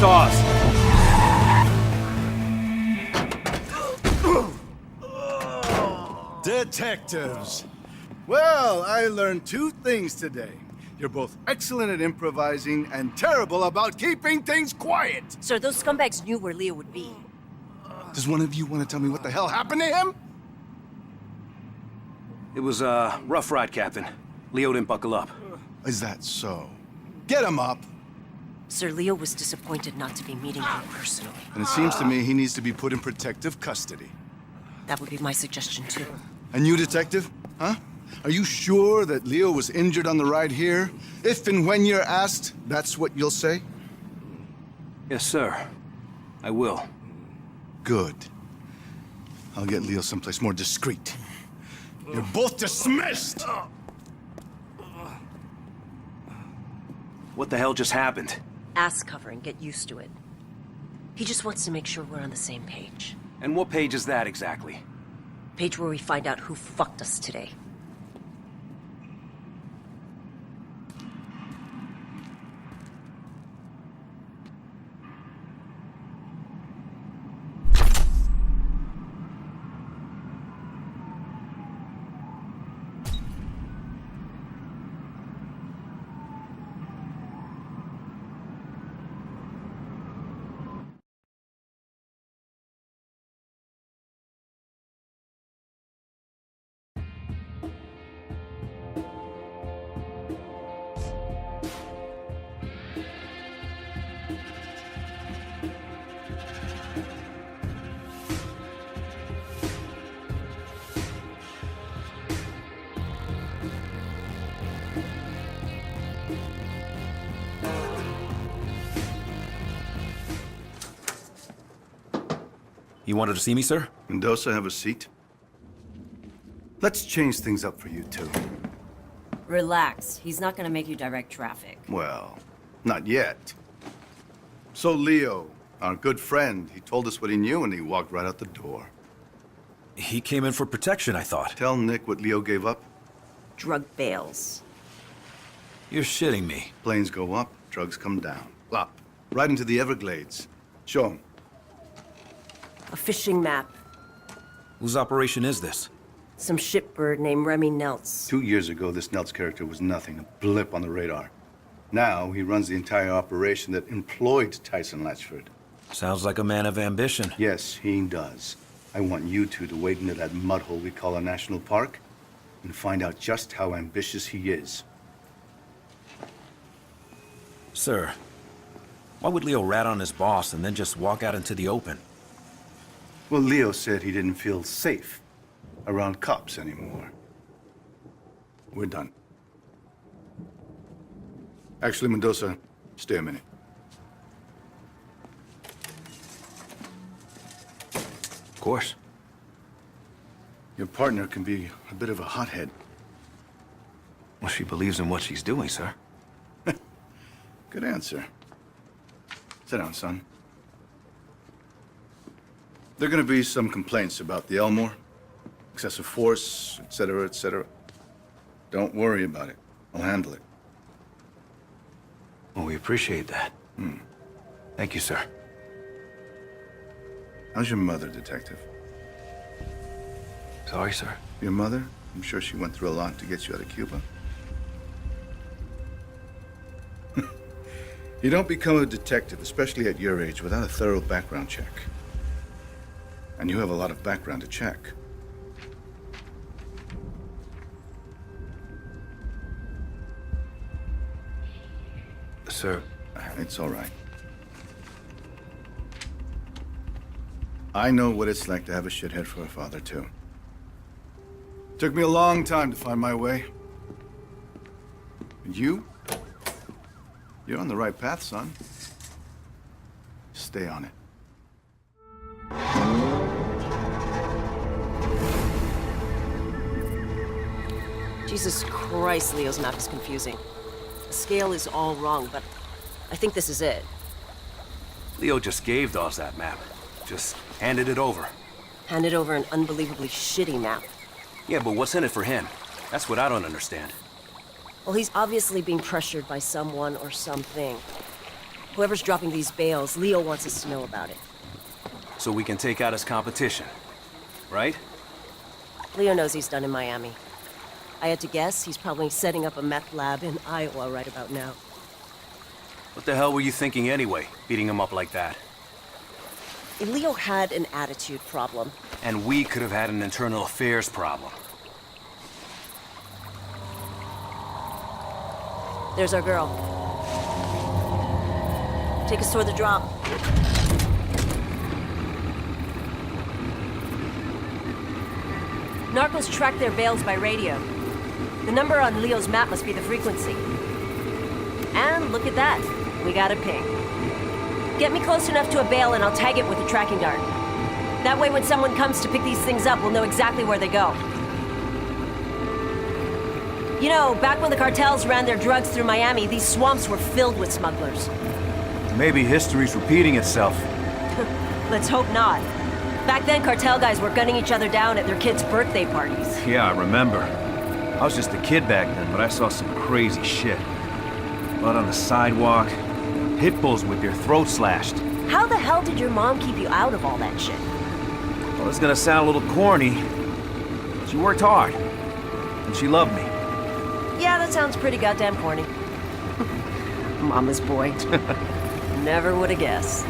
Dawes. Detectives. Well, I learned two things today. You're both excellent at improvising and terrible about keeping things quiet. Sir, those scumbags knew where Leo would be. Does one of you want to tell me what the hell happened to him? It was a rough ride, Captain. Leo didn't buckle up. Is that so? Get him up. Sir, Leo was disappointed not to be meeting you personally. And it seems to me he needs to be put in protective custody. That would be my suggestion, too. And you, detective? Huh? Are you sure that Leo was injured on the ride here? If and when you're asked, that's what you'll say? Yes, sir. I will. Good. I'll get Leo someplace more discreet. You're both dismissed! What the hell just happened? Ass cover and get used to it. He just wants to make sure we're on the same page. And what page is that exactly? Page where we find out who fucked us today. You wanted to see me, sir? Mendoza, have a seat. Let's change things up for you two. Relax. He's not gonna make you direct traffic. Well, not yet. So Leo, our good friend, he told us what he knew and he walked right out the door. He came in for protection, I thought. Tell Nick what Leo gave up. Drug bales. You're shitting me. Planes go up, drugs come down. Up, right into the Everglades. Show him. A fishing map. Whose operation is this? Some shipbird named Remy Neltz. 2 years ago, this Neltz character was nothing, a blip on the radar. Now, he runs the entire operation that employed Tyson Latchford. Sounds like a man of ambition. Yes, he does. I want you two to wade into that mud hole we call a national park and find out just how ambitious he is. Sir, why would Leo rat on his boss and then just walk out into the open? Well, Leo said he didn't feel safe around cops anymore. We're done. Actually, Mendoza, stay a minute. Of course. Your partner can be a bit of a hothead. Well, she believes in what she's doing, sir. Good answer. Sit down, son. There are going to be some complaints about the Elmore. Excessive force, etc., etc. Don't worry about it. I'll handle it. Well, we appreciate that. Thank you, sir. How's your mother, Detective? Sorry, sir. Your mother? I'm sure she went through a lot to get you out of Cuba. You don't become a detective, especially at your age, without a thorough background check. And you have a lot of background to check. Sir, It's all right. I know what it's like to have a shithead for a father, too. Took me a long time to find my way. And you? You're on the right path, son. Stay on it. Jesus Christ, Leo's map is confusing. The scale is all wrong, but I think this is it. Leo just gave Dawes that map. Just handed it over. Handed over an unbelievably shitty map. Yeah, but what's in it for him? That's what I don't understand. Well, he's obviously being pressured by someone or something. Whoever's dropping these bales, Leo wants us to know about it. So we can take out his competition, right? Leo knows he's done in Miami. I had to guess he's probably setting up a meth lab in Iowa right about now. What the hell were you thinking anyway, beating him up like that? Leo had an attitude problem. And we could have had an internal affairs problem. There's our girl. Take us toward the drop. Narcos track their bales by radio. The number on Leo's map must be the frequency. And look at that. We got a ping. Get me close enough to a bale and I'll tag it with a tracking dart. That way when someone comes to pick these things up, we'll know exactly where they go. You know, back when the cartels ran their drugs through Miami, these swamps were filled with smugglers. Maybe history's repeating itself. Let's hope not. Back then, cartel guys were gunning each other down at their kids' birthday parties. Yeah, I remember. I was just a kid back then, but I saw some crazy shit. Blood on the sidewalk, hit bulls with their throats slashed. How the hell did your mom keep you out of all that shit? Well, it's gonna sound a little corny. She worked hard, and she loved me. Yeah, that sounds pretty goddamn corny. Mama's boy. Never would have guessed.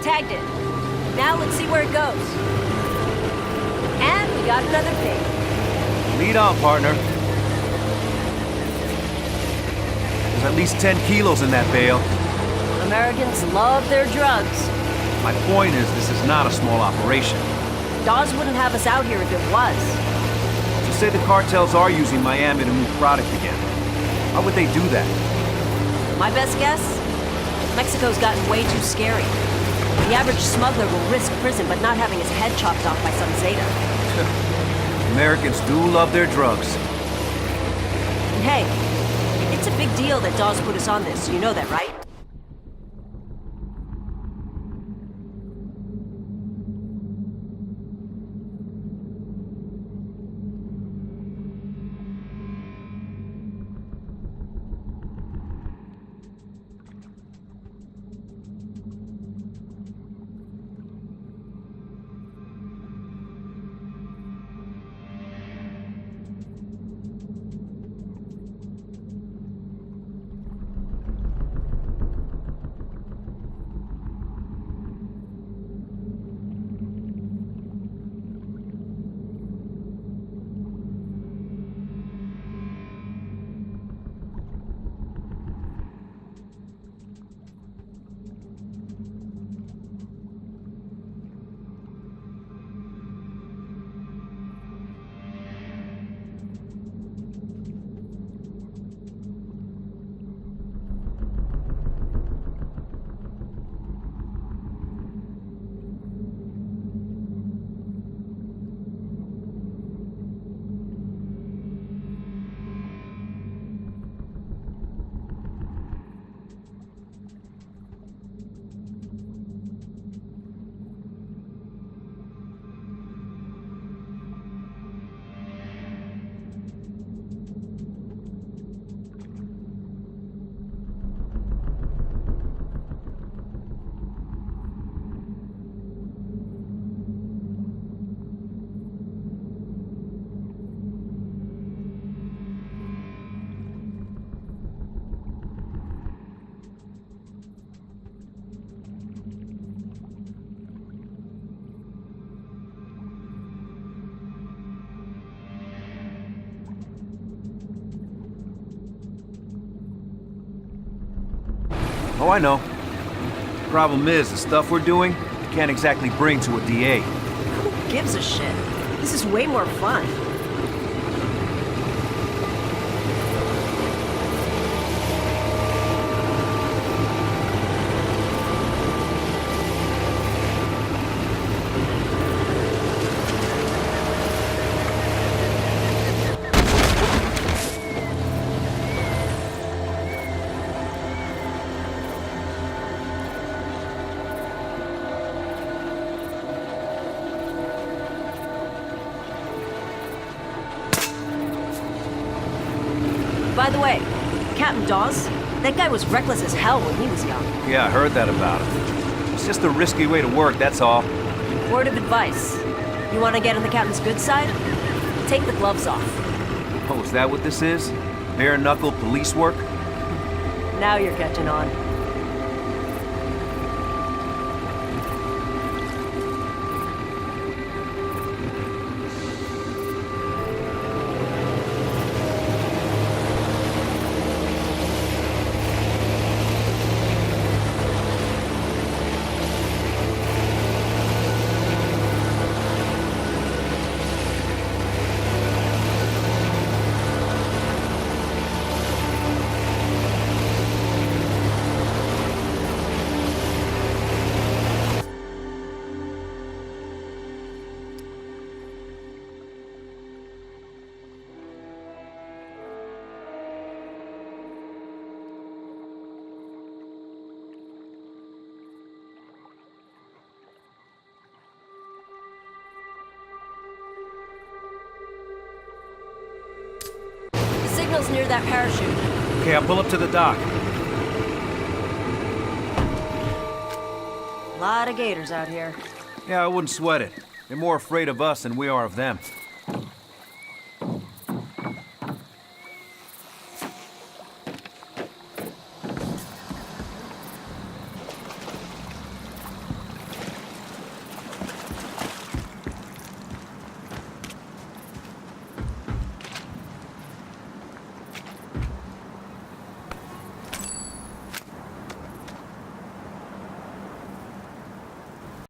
Tagged it. Now let's see where it goes. And we got another pig. Lead on, partner. There's at least 10 kilos in that bale. Americans love their drugs. My point is, this is not a small operation. Dawes wouldn't have us out here if it was. So say the cartels are using Miami to move product again. How would they do that? My best guess? Mexico's gotten way too scary. The average smuggler will risk prison, but not having his head chopped off by some Zeta. Americans do love their drugs. And hey, it's a big deal that Dawes put us on this. You know that, right? Oh, I know. Problem is, the stuff we're doing, you can't exactly bring to a DA. Who gives a shit? This is way more fun. By the way, Captain Dawes, that guy was reckless as hell when he was young. Yeah, I heard that about him. It's just a risky way to work, that's all. Word of advice. You want to get on the captain's good side? Take the gloves off. Oh, is that what this is? Bare-knuckle police work? Now you're catching on. Signal's near that parachute. Okay, I'll pull up to the dock. Lot of gators out here. Yeah, I wouldn't sweat it. They're more afraid of us than we are of them.